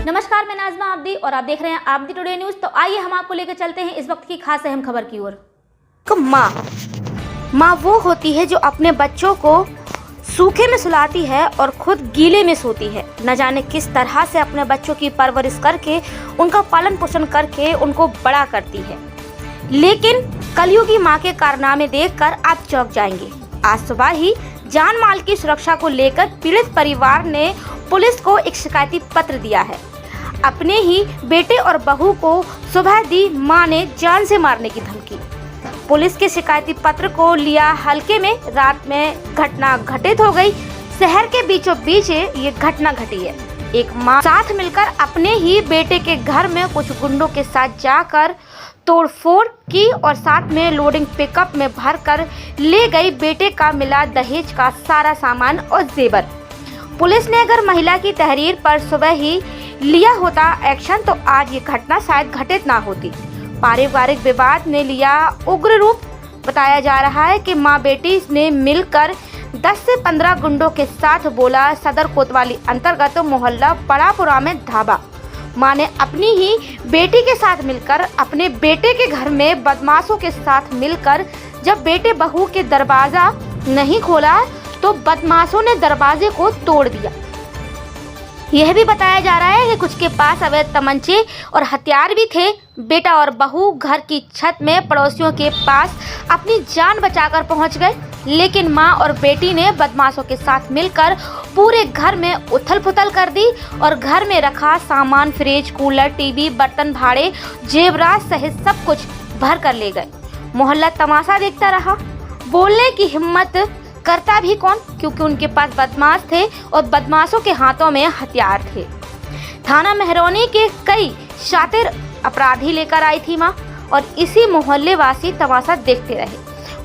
नमस्कार, मैं नाज़मा आब्दी और आप देख रहे हैं आब्दी टुडे न्यूज़। तो आइए हम आपको लेकर चलते हैं इस वक्त की खास अहम खबर की ओर। माँ वो होती है जो अपने बच्चों को सूखे में सुलाती है और खुद गीले में सोती है। न जाने किस तरह से अपने बच्चों की परवरिश करके, उनका पालन पोषण करके उनको बड़ा करती है। लेकिन कलयुगी माँ के कारनामे देखकर आप चौंक जाएंगे। आज सुबह ही जान माल की सुरक्षा को लेकर पीड़ित परिवार ने पुलिस को एक शिकायती पत्र दिया है। अपने ही बेटे और बहू को सुबह दी मां ने जान से मारने की धमकी। पुलिस के शिकायती पत्र को लिया हल्के में। रात में घटना घटित हो गई। शहर के बीचों बीच ये घटना घटी है। एक मां साथ मिलकर अपने ही बेटे के घर में कुछ गुंडों के साथ जाकर तोड़फोड़ की और साथ में लोडिंग पिकअप में भरकर ले गई बेटे का मिला दहेज का सारा सामान और जेवर। पुलिस ने अगर महिला की तहरीर पर सुबह ही लिया होता एक्शन तो आज ये घटना शायद घटित ना होती। पारिवारिक विवाद ने लिया उग्र रूप। बताया जा रहा है कि मां बेटी ने मिलकर 10 से 15 गुंडों के साथ बोला सदर कोतवाली अंतर्गत मोहल्ला बड़ापुरा में धाबा। मां ने अपनी ही बेटी के साथ मिलकर अपने बेटे के घर में बदमाशों के साथ मिलकर जब बेटे बहू के दरवाजा नहीं खोला तो बदमाशों ने दरवाजे को तोड़ दिया। यह भी बताया जा रहा है कि कुछ के पास अवैध तमंचे और हथियार भी थे। बेटा और बहू घर की छत में पड़ोसियों के पास अपनी जान बचाकर पहुंच गए, लेकिन मां और बेटी ने बदमाशों के साथ मिलकर पूरे घर में उथल पुथल कर दी और घर में रखा सामान, फ्रिज, कूलर, टीवी, बर्तन भाड़े, जेवरात सहित सब कुछ भर कर ले गए। मोहल्ला तमाशा देखता रहा। बोलने की हिम्मत करता भी कौन, क्योंकि उनके पास बदमाश थे और बदमाशों के हाथों में हथियार थे। थाना मेहरौनी के कई शातिर अपराधी लेकर आई थी मां और इसी मोहल्ले वासी तमाशा देखते रहे।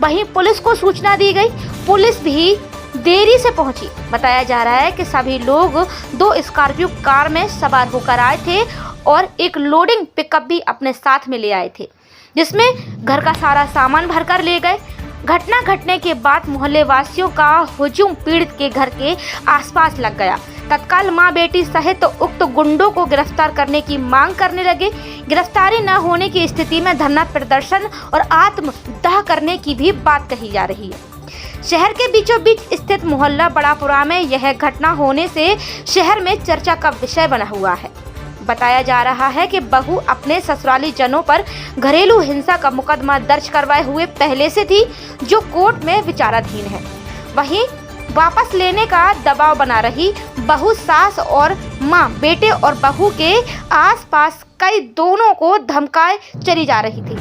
वहीं पुलिस को सूचना दी गई। पुलिस भी देरी से पहुंची। बताया जा रहा है कि सभी लोग 2 स्कॉर्पियो कार में सवार होकर आए थे और एक लोडिंग पिकअप भी अपने साथ में ले आए थे, जिसमें घर का सारा सामान भरकर ले गए। घटना घटने के बाद मोहल्ले वासियों का हुजूम पीड़ित के घर के आसपास लग गया। तत्काल मां बेटी सहित तो उक्त गुंडों को गिरफ्तार करने की मांग करने लगे। गिरफ्तारी न होने की स्थिति में धरना प्रदर्शन और आत्मदाह करने की भी बात कही जा रही है। शहर के बीचों बीच स्थित मोहल्ला बड़ापुरा में यह घटना होने से शहर में चर्चा का विषय बना हुआ है। बताया जा रहा है कि बहू अपने ससुराली जनों पर घरेलू हिंसा का मुकदमा दर्ज करवाए हुए पहले से थी, जो कोर्ट में विचाराधीन है। वहीं वापस लेने का दबाव बना रही बहू सास और मां बेटे और बहू के आसपास कई दोनों को धमकाए चली जा रही थी।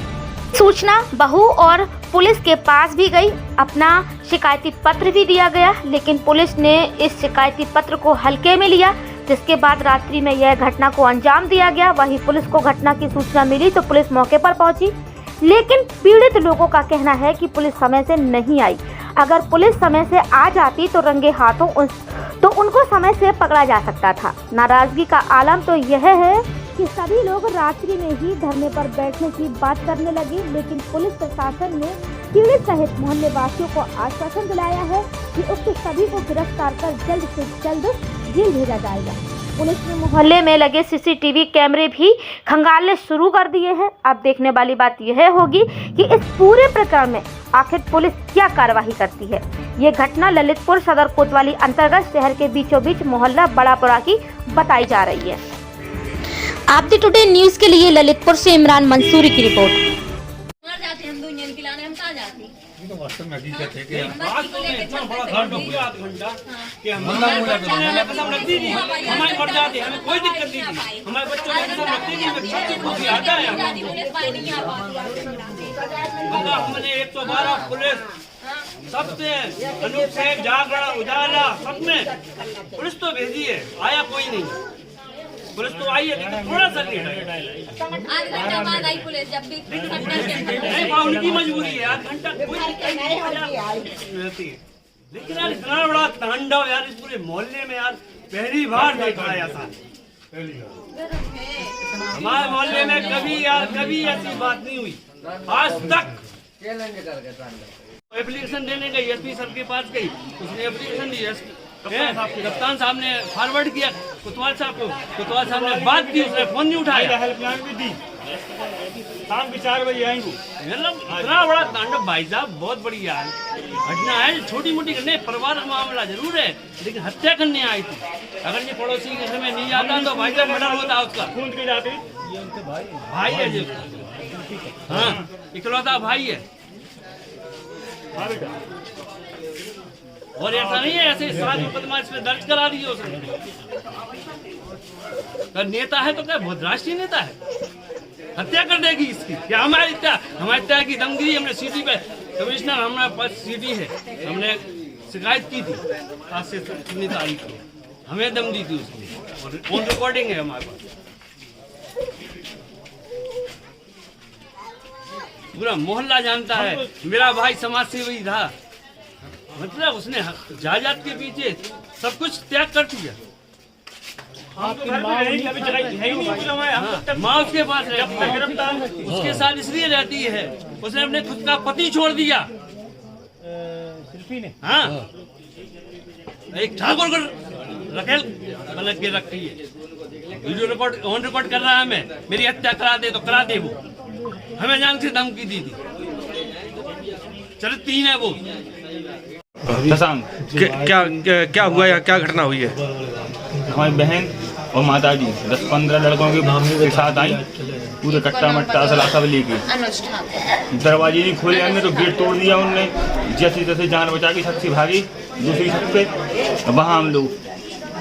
सूचना बहू और पुलिस के पास भी गई। अपना शिकायती पत्र भी दिया गया, लेकिन पुलिस ने इस शिकायती पत्र को हल्के में लिया, जिसके बाद रात्रि में यह घटना को अंजाम दिया गया। वहीं पुलिस को घटना की सूचना मिली तो पुलिस मौके पर पहुंची, लेकिन पीड़ित लोगों का कहना है कि पुलिस समय से नहीं आई। अगर पुलिस समय से आ जाती तो रंगे हाथों उनको समय से पकड़ा जा सकता था। नाराजगी का आलम तो यह है कि सभी लोग रात्रि में ही धरने पर बैठने की बात करने लगे, लेकिन पुलिस प्रशासन ने पीड़ित सहित मोहल्ले वासियों को आश्वासन दिलाया है कि उक्त सभी को गिरफ्तार कर जल्द से जल्द जेल भेजा जाएगा। पुलिस ने मोहल्ले में लगे सीसीटीवी कैमरे भी खंगालने शुरू कर दिए हैं। अब देखने वाली बात यह होगी कि इस पूरे प्रकरण में आखिर पुलिस क्या कार्रवाई करती है। ये घटना ललितपुर सदर कोतवाली अंतर्गत शहर के बीचों बीच मोहल्ला बड़ापुरा की बताई जा रही है। आब्दी टुडे न्यूज़ के लिए ललितपुर से इमरान मंसूरी की रिपोर्ट। तो वास्तव में हकीकत है कि वास्तव में इतना बड़ा घाट हुआ आधा घंटा कि हम हमें कसम रखती थी, हमारे मर जाते, हमें कोई दिक्कत नहीं थी, हमारे बच्चों को कसम रखती थी, बच्चों को आता है बंदा। हमने 112 पुलिस सबसे अनूप साहब जागरण उजाला सब में पुलिस तो भेजी है, आया कोई नहीं। पुलिस तो आई है लेकिन थोड़ा सा लेट है। आध घंटा बाद आई पुलिस, जब भी नहीं उनकी मजबूरी है। आध घंटा कोई रहती है, लेकिन यार इतना बड़ा तांडव यार इस पूरे मोहल्ले में यार पहली बार देखा है ऐसा। हमारे मोहल्ले में कभी ऐसी बात नहीं हुई आज तक। एप्लीकेशन देने गई एसपी सर के पास गई, उसने एप्लीकेशन दी, कप्तान साहब ने फॉरवर्ड किया, कोतवाल साहब को, कोतवाल साहब ने बात की, उसने फोन नहीं उठाया। हेल्पलाइन भी दी, शाम के 4 बजे आएंगे। मतलब इतना बड़ा तांडव भाई साहब, बहुत बड़ी यार घटना है। छोटी मोटी नहीं, परिवार का मामला जरूर है, लेकिन हत्या करने आई थी। अगर ये पड़ोसी के घर में नहीं जाता तो भाई साहब मर्डर होता उसका। खून के जाते भाई है जी, हाँ इकलौता भाई है। और ऐसा नहीं है, ऐसे 7 मुकदमा इस पे दर्ज करा दिए उसने। तो नेता है तो क्या बहुत राष्ट्रीय नेता है, हत्या कर देगी इसकी। क्या हमारी हत्या की दमगिरी हमने सीटी पे, कमिश्नर हमारे पास सीटी है, हमने शिकायत की थी आज से 3 तारीख को, हमें दम दी थी उसने, और फोन रिकॉर्डिंग है हमारे पास। पूरा मोहल्ला जानता है, मेरा भाई समाज सेवी था। मतलब उसने जायदाद के पीछे सब कुछ त्याग कर दिया। माँ उसके पास रहती है, उसके साथ इसलिए रहती है, उसने अपने खुद का पति छोड़ दिया। हाँ, एक ठाकुर को रखेल बना के रखी है। वीडियो रिकॉर्ड ऑन रिकॉर्ड कर रहा है, मैं मेरी हत्या करा दे तो करा दे। वो हमें जान से धमकी दी थी। चलो 3 है वो। क्या हुआ या क्या घटना हुई है? हमारी बहन और माता जी 10-15 लड़कों के साथ आई, पूरे कट्टा मट्टा सलाखा लेके। दरवाजे नहीं खोले हमने तो गेट तोड़ दिया उनने। जैसे तैसे जान बचा के छत से भागी दूसरी छत पे। वहाँ हम लोग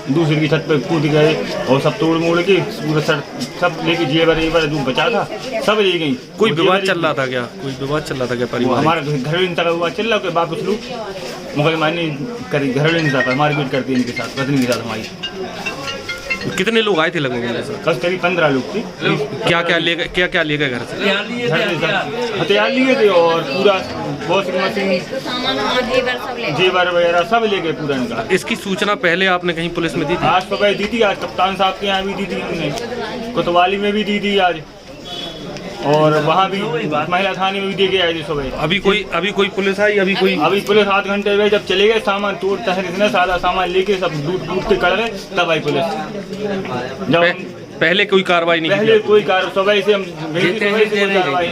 दूसरी की छत पे कूद गए और सब तोड़ मोड़ के पूरा सब लेके जेवर बचा था सब ले गई। कोई विवाद चल रहा था क्या? कोई विवाद चल रहा था क्या परिवार? हमारा घरेलू हिंसा का विवाद चल रहा है। वापस लोग मुकदमानी करी, घरेलू हिंसा का मारपीट करती है इनके साथ, पत्नी के साथ हमारी। कितने लोग आए थे लगभग? करीब 15 लोग थे। क्या ले गए घर से? हथियार लिए थे और पूरा वॉशिंग मशीन, जेवर वगैरह सब ले गए पूरा इनका। इसकी सूचना पहले आपने कहीं पुलिस में दी थी? आज सुबह दी थी, आज कप्तान साहब के यहाँ भी दी थी हमने, कोतवाली में भी दी थी आज, और वहाँ भी महिला थाने में भी दे के आए थे सुबह। अभी कोई पुलिस आई? अभी पुलिस 7 घंटे हुए, जब चले गए सामान तोड़ता है, इतना सारा सामान लेके सब दूध के कड़ गए, तब आई पुलिस। जब पहले कोई कार्रवाई नहीं? पहले कोई कार्रवाई, सुबह से हम कार्रवाई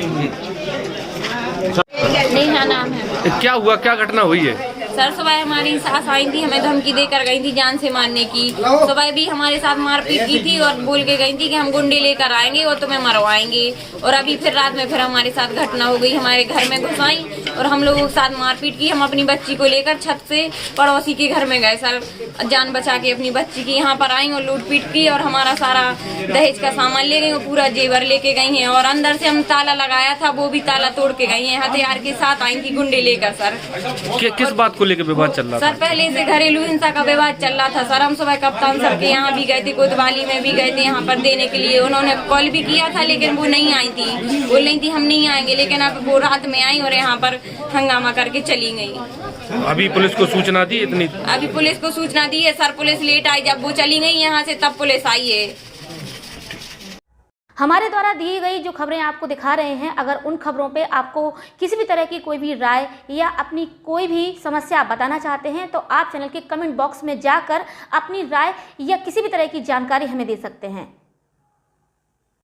नेहा नाम है। क्या हुआ, क्या घटना हुई है? सर सुबह हमारी सास आई थी, हमें धमकी देकर गई थी जान से मारने की। सुबह भी हमारे साथ मारपीट की थी और बोल के गई थी कि हम गुंडे लेकर आएंगे और तुम्हें मरवाएंगे। और अभी फिर रात में फिर हमारे साथ घटना हो गई, हमारे घर में घुस आई और हम लोगों के साथ मारपीट की। हम अपनी बच्ची को लेकर छत से पड़ोसी के घर में गए सर, जान बचा के अपनी बच्ची की यहाँ पर आई और लूटपीट की और हमारा सारा दहेज का सामान ले गई और पूरा जेवर लेके गई हैं। और अंदर से हम ताला लगाया था, वो भी ताला तोड़ के गई हैं। हथियार के साथ आई थी गुंडे लेकर सर। किस बात को लेकर विवाद चल रहा था? सर पहले से घरेलू हिंसा का विवाद चल रहा था सर। हम सुबह कप्तान सर के यहाँ भी गए थे, कोतवाली में भी गए थे यहाँ पर देने के लिए। उन्होंने कॉल भी किया था लेकिन वो नहीं आई थी, बोल रही थी हम नहीं आएंगे। लेकिन अब वो रात में आई और यहाँ पर हंगामा करके चली गई। अभी पुलिस को सूचना दी? अभी पुलिस को सूचना दी है सर, पुलिस लेट आई, जब वो चली गई यहाँ से तब पुलिस आई है। हमारे द्वारा दी गई जो खबरें आपको दिखा रहे हैं, अगर उन खबरों पे आपको किसी भी तरह की कोई भी राय या अपनी कोई भी समस्या बताना चाहते हैं तो आप चैनल के कमेंट बॉक्स में जाकर अपनी राय या किसी भी तरह की जानकारी हमें दे सकते हैं।